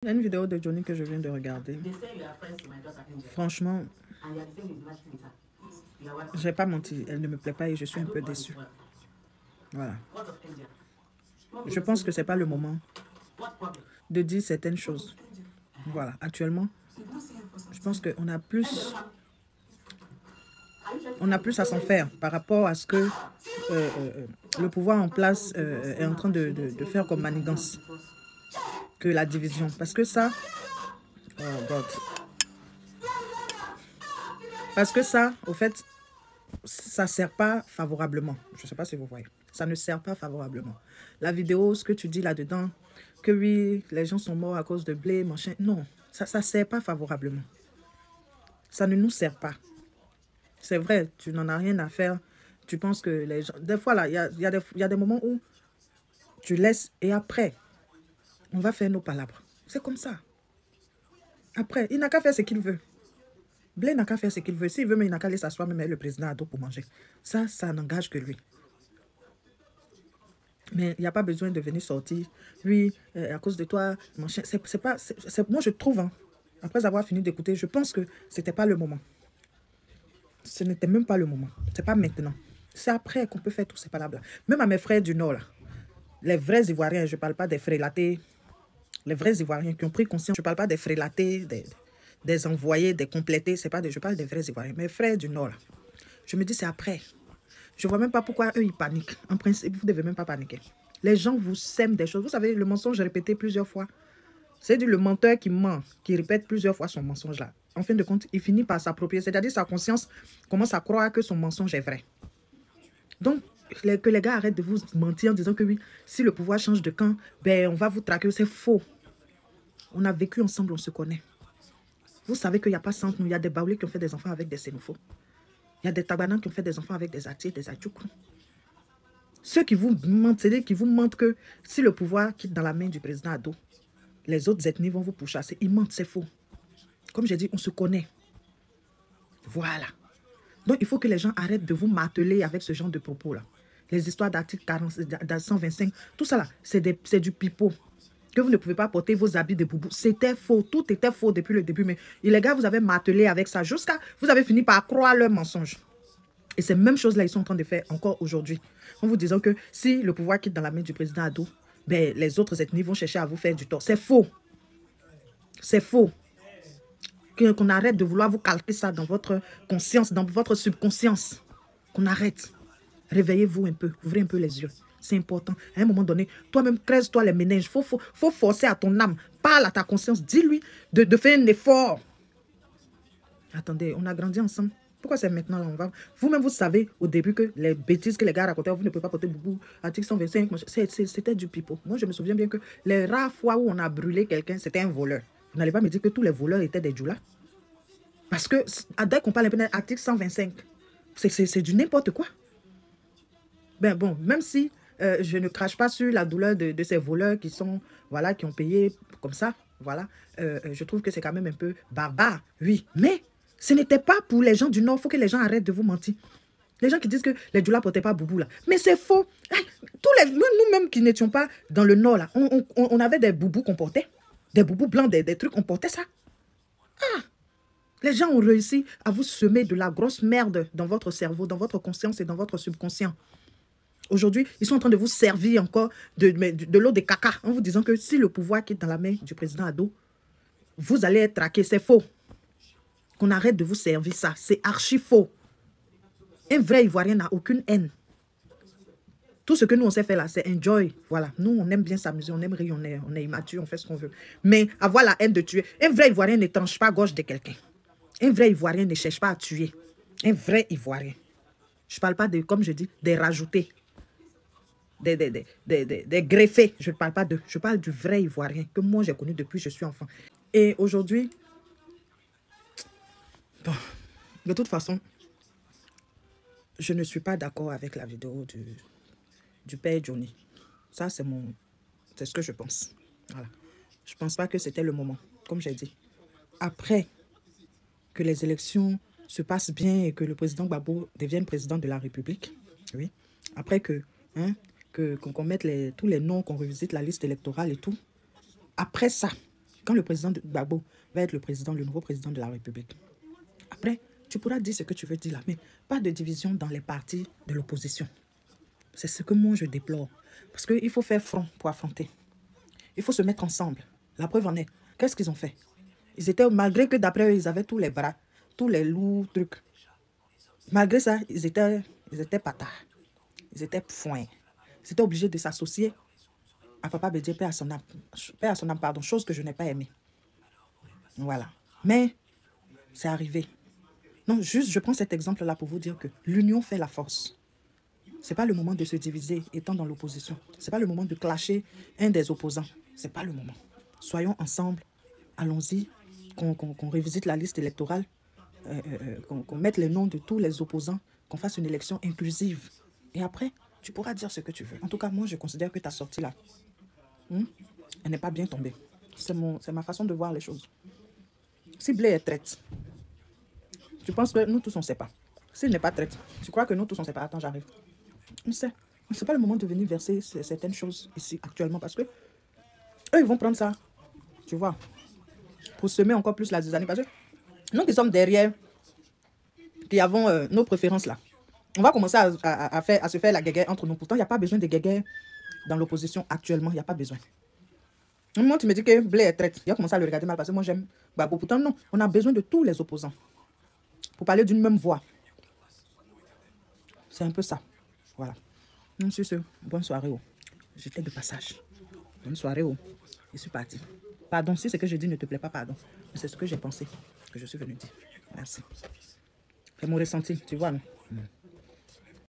Il y a une vidéo de Johnny que je viens de regarder. Franchement, je n'ai pas menti. Elle ne me plaît pas et je suis un peu déçue. Voilà. Je pense que ce n'est pas le moment de dire certaines choses. Voilà. Actuellement, je pense qu'on a plus... On a plus à s'en faire par rapport à ce que le pouvoir en place est en train de faire comme manigance que la division. Parce que ça... Oh God. Parce que ça, au fait, ça ne sert pas favorablement. Je ne sais pas si vous voyez. Ça ne sert pas favorablement. La vidéo, ce que tu dis là-dedans, que oui, les gens sont morts à cause de blé, machin. Non, ça ne sert pas favorablement. Ça ne nous sert pas. C'est vrai, tu n'en as rien à faire. Tu penses que les gens... Des fois, là, il y a des moments où tu laisses et après, on va faire nos palabres. C'est comme ça. Après, il n'a qu'à faire ce qu'il veut. Blé n'a qu'à faire ce qu'il veut. S'il veut, mais il n'a qu'à aller s'asseoir même avec le président à dos pour manger. Ça n'engage que lui. Mais il n'y a pas besoin de venir sortir. Oui, à cause de toi, machin. Moi, je trouve, hein, après avoir fini d'écouter, je pense que ce n'était pas le moment. Ce n'était même pas le moment. Ce n'est pas maintenant. C'est après qu'on peut faire tous ces palabres-là. Même à mes frères du Nord, là, les vrais Ivoiriens, je ne parle pas des frélatés, les vrais Ivoiriens qui ont pris conscience, je ne parle pas des frélatés, des envoyés, des complétés, je parle des vrais Ivoiriens. Mes frères du Nord, là, je me dis c'est après. Je ne vois même pas pourquoi eux, ils paniquent. En principe, vous ne devez même pas paniquer. Les gens vous sèment des choses. Vous savez, le mensonge répété plusieurs fois. C'est le menteur qui ment, qui répète plusieurs fois son mensonge là. En fin de compte, il finit par s'approprier. C'est-à-dire sa conscience commence à croire que son mensonge est vrai. Donc, que les gars arrêtent de vous mentir en disant que oui, si le pouvoir change de camp, ben, on va vous traquer. C'est faux. On a vécu ensemble, on se connaît. Vous savez qu'il n'y a pas 100 nous. Il y a des Baoulés qui ont fait des enfants avec des Sénoufos. Il y a des Tabanans qui ont fait des enfants avec des Atis, des Adjoukou. Ceux qui vous mentent, c'est-à-dire qui vous mentent que si le pouvoir quitte dans la main du président Ado, les autres ethnies vont vous pourchasser. Ils mentent, c'est faux. Comme j'ai dit, on se connaît. Voilà. Donc, il faut que les gens arrêtent de vous marteler avec ce genre de propos-là. Les histoires d'article 125, tout ça là, c'est du pipeau. Que vous ne pouvez pas porter vos habits de boubou. C'était faux. Tout était faux depuis le début. Mais les gars, vous avez martelé avec ça jusqu'à... Vous avez fini par croire leurs mensonges. Et ces mêmes choses-là, ils sont en train de faire encore aujourd'hui. En vous disant que si le pouvoir quitte dans la main du président Ado, ben, les autres ethnies vont chercher à vous faire du tort. C'est faux. C'est faux. Qu'on arrête de vouloir vous calquer ça dans votre conscience, dans votre subconscience. Qu'on arrête. Réveillez-vous un peu. Ouvrez un peu les yeux. C'est important. À un moment donné, toi-même, crèse-toi les méninges. Faut forcer à ton âme. Parle à ta conscience. Dis-lui de faire un effort. Attendez, on a grandi ensemble. Pourquoi c'est maintenant là on va... Vous-même, vous savez au début que les bêtises que les gars racontaient, vous ne pouvez pas porter boubou, article 125, c'était du pipeau. Moi, je me souviens bien que les rares fois où on a brûlé quelqu'un, c'était un voleur. Vous n'allez pas me dire que tous les voleurs étaient des djoulas. Parce que dès qu'on parle d'article 125, c'est du n'importe quoi. Ben bon, même si je ne crache pas sur la douleur de ces voleurs qui sont, voilà, qui ont payé comme ça, voilà, je trouve que c'est quand même un peu barbare, oui, mais ce n'était pas pour les gens du Nord. Il faut que les gens arrêtent de vous mentir. Les gens qui disent que les Djoula ne portaient pas boubou là. Mais c'est faux. Nous-mêmes qui n'étions pas dans le Nord là, on avait des boubous qu'on portait. Des boubous blancs, des trucs, on portait ça. Ah! Les gens ont réussi à vous semer de la grosse merde dans votre cerveau, dans votre conscience et dans votre subconscient. Aujourd'hui, ils sont en train de vous servir encore de l'eau de caca en vous disant que si le pouvoir quitte dans la main du président Ado, vous allez être traqué. C'est faux. Qu'on arrête de vous servir ça. C'est archi faux. Un vrai Ivoirien n'a aucune haine. Tout ce que nous, on sait faire là, c'est enjoy. Voilà. Nous, on aime bien s'amuser, on aime rire, on est immature, on fait ce qu'on veut. Mais avoir la haine de tuer, un vrai Ivoirien ne tranche pas gauche de quelqu'un. Un vrai Ivoirien ne cherche pas à tuer. Un vrai Ivoirien. Je ne parle pas de, comme je dis, des rajoutés. Des greffés. Je ne parle pas d'eux. Je parle du vrai Ivoirien que moi, j'ai connu depuis que je suis enfant. Et aujourd'hui, bon, de toute façon, je ne suis pas d'accord avec la vidéo du père Johnny. Ça, c'est ce que je pense. Voilà. Je ne pense pas que c'était le moment, comme j'ai dit. Après que les élections se passent bien et que le président Gbagbo devienne président de la République, oui, après qu'on mette tous les noms, qu'on revisite la liste électorale et tout, après ça, Quand le président de Gbagbo va être le nouveau président de la République, après, tu pourras dire ce que tu veux dire là, mais pas de division dans les partis de l'opposition. C'est ce que moi je déplore. Parce qu'il faut faire front pour affronter. Il faut se mettre ensemble. La preuve en est. Qu'est-ce qu'ils ont fait? Ils étaient, malgré que d'après eux, ils avaient tous les bras, tous les lourds trucs. Malgré ça, ils étaient patards. Ils étaient foins. Ils étaient obligés de s'associer à Papa Bédié, paix à son âme, pardon, chose que je n'ai pas aimée. Voilà. Mais c'est arrivé. Non, juste, je prends cet exemple-là pour vous dire que l'union fait la force. Ce n'est pas le moment de se diviser étant dans l'opposition. Ce n'est pas le moment de clasher un des opposants. Ce n'est pas le moment. Soyons ensemble. Allons-y. Qu'on revisite la liste électorale. Qu'on mette les noms de tous les opposants. Qu'on fasse une élection inclusive. Et après, tu pourras dire ce que tu veux. En tout cas, moi, je considère que ta sortie là, elle n'est pas bien tombée. C'est ma façon de voir les choses. Si Blé est traite, tu penses que nous tous, on ne sait pas. S'il n'est pas traite, tu crois que nous tous, on ne sait pas. Attends, j'arrive. On sait. Ce n'est pas le moment de venir verser certaines choses ici actuellement parce que eux, ils vont prendre ça, tu vois, pour semer encore plus la zizanie. Parce que nous qui sommes derrière, qui avons nos préférences là, on va commencer à se faire la guéguerre entre nous. Pourtant, il n'y a pas besoin de guéguerre dans l'opposition actuellement. Il n'y a pas besoin. Moi, tu me dis que Blé est traite. Il a commencé à le regarder mal parce que moi, j'aime Gbagbo. Pourtant, non. On a besoin de tous les opposants pour parler d'une même voix. C'est un peu ça. Voilà. Donc, sur ce, bonne soirée. Oh. J'étais de passage. Bonne soirée. Oh. Je suis partie. Pardon, si ce que je dis ne te plaît pas, pardon. Mais c'est ce que j'ai pensé, que je suis venue dire. Merci. C'est mon ressenti, tu vois, non?